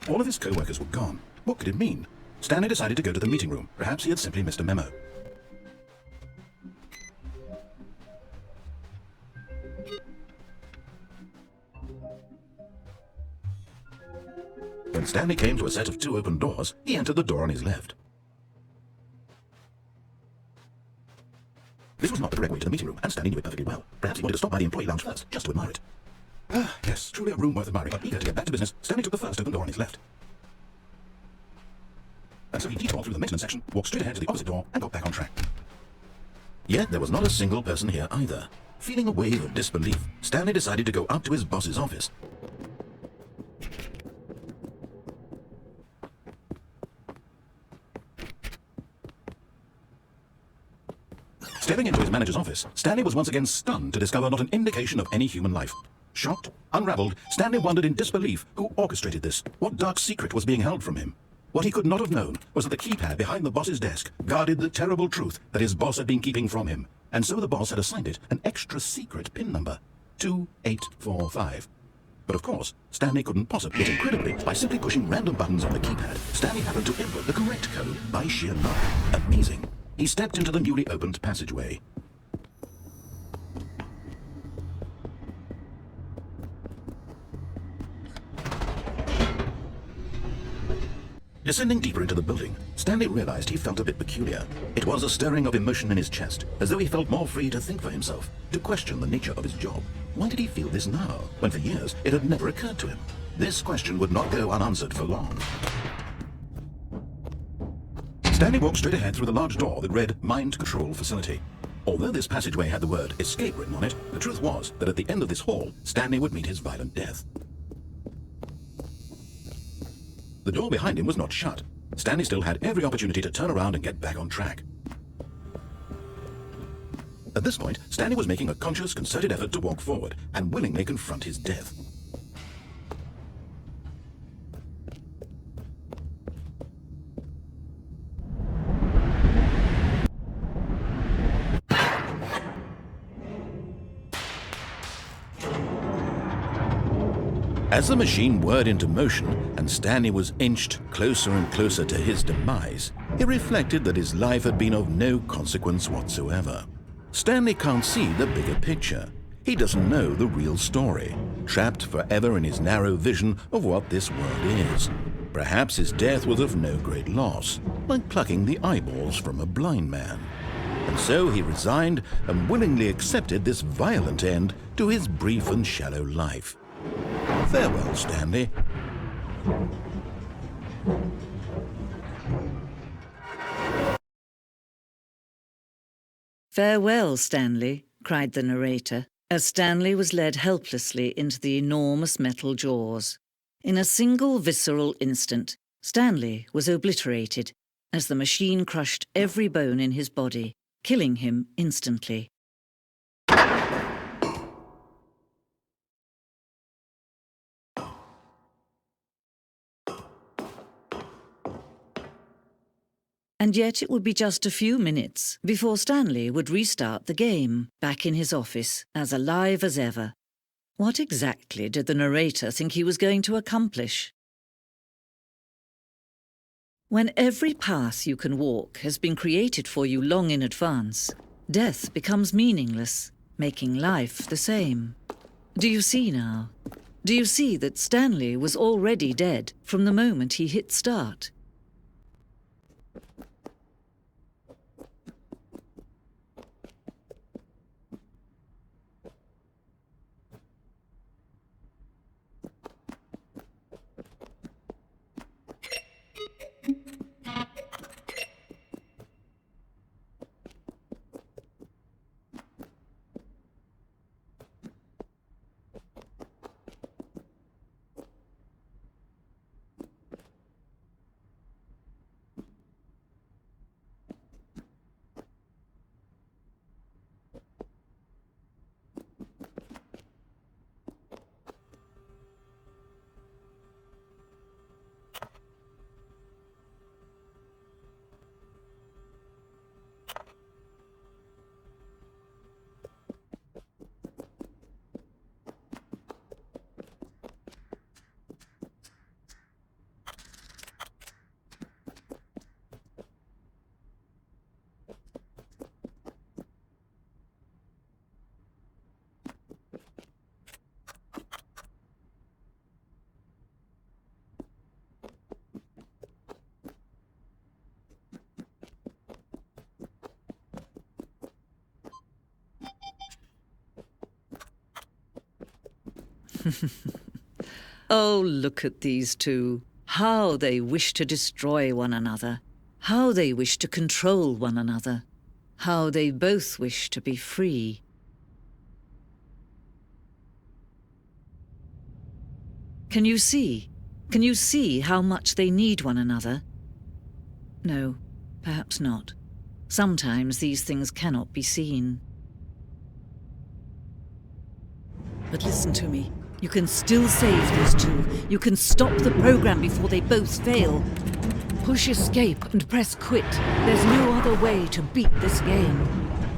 All of his co-workers were gone. What could it mean? Stanley decided to go to the meeting room. Perhaps he had simply missed a memo. When Stanley came to a set of 2 open doors, he entered the door on his left. This was not the correct way to the meeting room, and Stanley knew it perfectly well. Perhaps he wanted to stop by the employee lounge first, just to admire it. Ah, yes, truly a room worth admiring, but eager to get back to business, Stanley took the first open door on his left. And so he detoured through the maintenance section, walked straight ahead to the opposite door, and got back on track. Yet there was not a single person here either. Feeling a wave of disbelief, Stanley decided to go up to his boss's office. Stepping into his manager's office, Stanley was once again stunned to discover not an indication of any human life. Shocked, unraveled, Stanley wondered in disbelief who orchestrated this. What dark secret was being held from him? What he could not have known was that the keypad behind the boss's desk guarded the terrible truth that his boss had been keeping from him, and so the boss had assigned it an extra secret PIN number, 2845. But of course, Stanley couldn't possibly. Yet incredibly, by simply pushing random buttons on the keypad, Stanley happened to input the correct code by sheer luck. Amazing. He stepped into the newly opened passageway. Descending deeper into the building, Stanley realized he felt a bit peculiar. It was a stirring of emotion in his chest, as though he felt more free to think for himself, to question the nature of his job. Why did he feel this now, when for years it had never occurred to him? This question would not go unanswered for long. Stanley walked straight ahead through the large door that read Mind Control Facility. Although this passageway had the word escape written on it, the truth was that at the end of this hall, Stanley would meet his violent death. The door behind him was not shut. Stanley still had every opportunity to turn around and get back on track. At this point, Stanley was making a conscious, concerted effort to walk forward and willingly confront his death. As the machine whirred into motion and Stanley was inched closer and closer to his demise, he reflected that his life had been of no consequence whatsoever. Stanley can't see the bigger picture. He doesn't know the real story, trapped forever in his narrow vision of what this world is. Perhaps his death was of no great loss, like plucking the eyeballs from a blind man. And so he resigned and willingly accepted this violent end to his brief and shallow life. Farewell, Stanley. "Farewell, Stanley," cried the narrator, as Stanley was led helplessly into the enormous metal jaws. In a single visceral instant, Stanley was obliterated as the machine crushed every bone in his body, killing him instantly. And yet it would be just a few minutes before Stanley would restart the game, back in his office, as alive as ever. What exactly did the narrator think he was going to accomplish? When every path you can walk has been created for you long in advance, death becomes meaningless, making life the same. Do you see now? Do you see that Stanley was already dead from the moment he hit start? Oh, look at these two. How they wish to destroy one another. How they wish to control one another. How they both wish to be free. Can you see? Can you see how much they need one another? No, perhaps not. Sometimes these things cannot be seen. But listen to me. You can still save these two. You can stop the program before they both fail. Push escape and press quit. There's no other way to beat this game.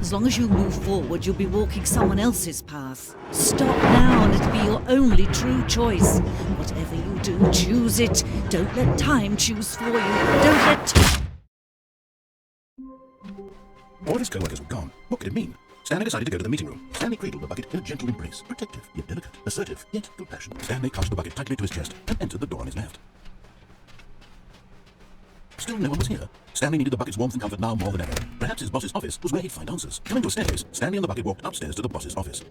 As long as you move forward, you'll be walking someone else's path. Stop now and it'll be your only true choice. Whatever you do, choose it. Don't let time choose for you. Don't let... All of his co-workers were gone. What could it mean? Stanley decided to go to the meeting room. Stanley cradled the bucket in a gentle embrace. Protective, yet delicate. Assertive, yet compassionate. Stanley clutched the bucket tightly to his chest and entered the door on his left. Still no one was here. Stanley needed the bucket's warmth and comfort now more than ever. Perhaps his boss's office was where he'd find answers. Coming to a staircase, Stanley and the bucket walked upstairs to the boss's office.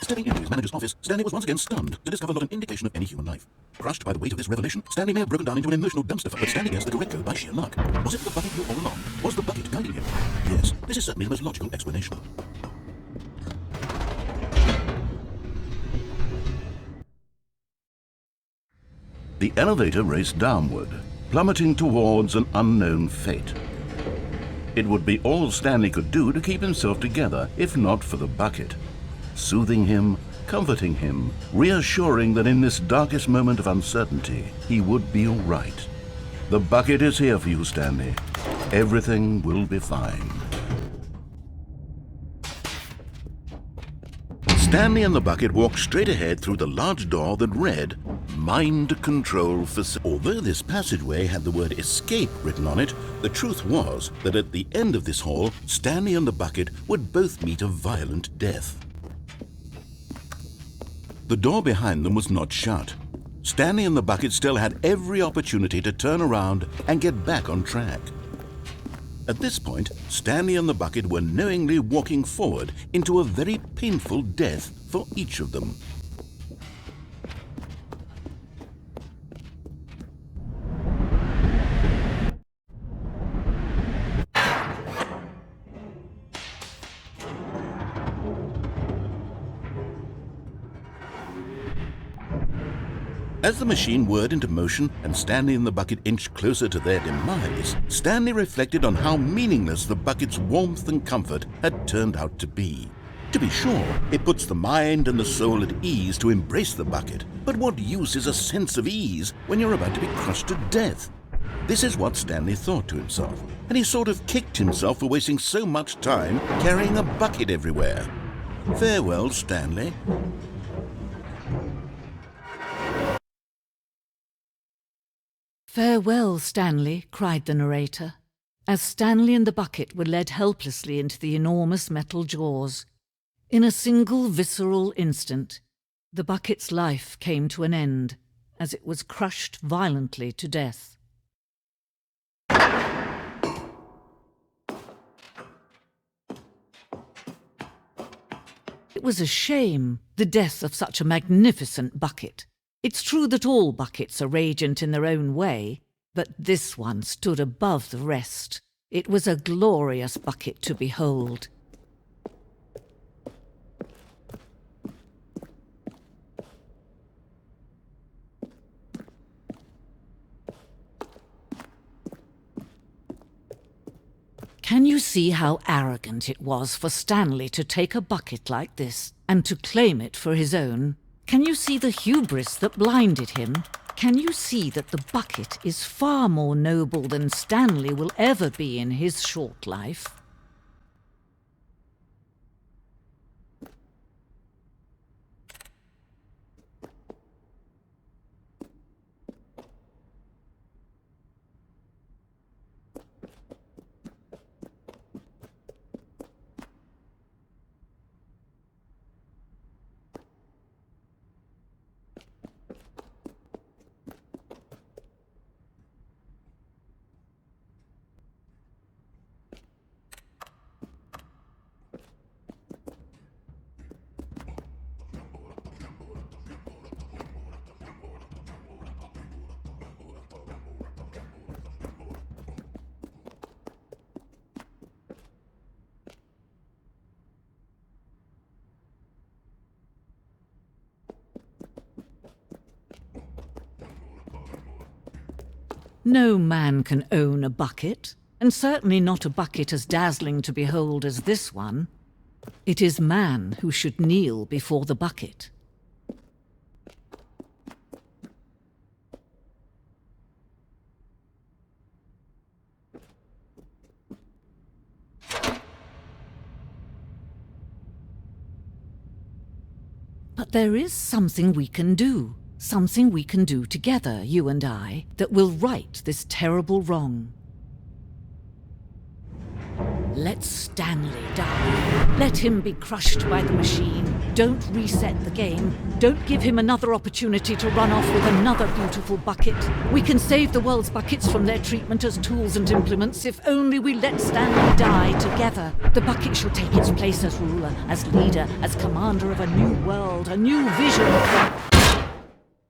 Stepping into his manager's office, Stanley was once again stunned to discover not an indication of any human life. Crushed by the weight of this revelation, Stanley may have broken down into an emotional dumpster, but Stanley guessed the correct code by sheer luck. Was it the bucket knew all along? Was the bucket guiding him? Yes, this is certainly the most logical explanation. The elevator raced downward, plummeting towards an unknown fate. It would be all Stanley could do to keep himself together, if not for the bucket. Soothing him, comforting him, reassuring that in this darkest moment of uncertainty, he would be all right. The bucket is here for you, Stanley. Everything will be fine. Stanley and the bucket walked straight ahead through the large door that read, Mind Control Facility. Although this passageway had the word escape written on it, the truth was that at the end of this hall, Stanley and the bucket would both meet a violent death. The door behind them was not shut. Stanley and the bucket still had every opportunity to turn around and get back on track. At this point, Stanley and the bucket were knowingly walking forward into a very painful death for each of them. As the machine whirred into motion and Stanley and the bucket inched closer to their demise, Stanley reflected on how meaningless the bucket's warmth and comfort had turned out to be. To be sure, it puts the mind and the soul at ease to embrace the bucket, but what use is a sense of ease when you're about to be crushed to death? This is what Stanley thought to himself, and he sort of kicked himself for wasting so much time carrying a bucket everywhere. Farewell, Stanley. "Farewell, Stanley," cried the narrator, as Stanley and the bucket were led helplessly into the enormous metal jaws. In a single visceral instant, the bucket's life came to an end as it was crushed violently to death. It was a shame, the death of such a magnificent bucket. It's true that all buckets are radiant in their own way, but this one stood above the rest. It was a glorious bucket to behold. Can you see how arrogant it was for Stanley to take a bucket like this and to claim it for his own? Can you see the hubris that blinded him? Can you see that the bucket is far more noble than Stanley will ever be in his short life? No man can own a bucket, and certainly not a bucket as dazzling to behold as this one. It is man who should kneel before the bucket. But there is something we can do. Something we can do together, you and I, that will right this terrible wrong. Let Stanley die. Let him be crushed by the machine. Don't reset the game. Don't give him another opportunity to run off with another beautiful bucket. We can save the world's buckets from their treatment as tools and implements if only we let Stanley die together. The bucket shall take its place as ruler, as leader, as commander of a new world, a new vision.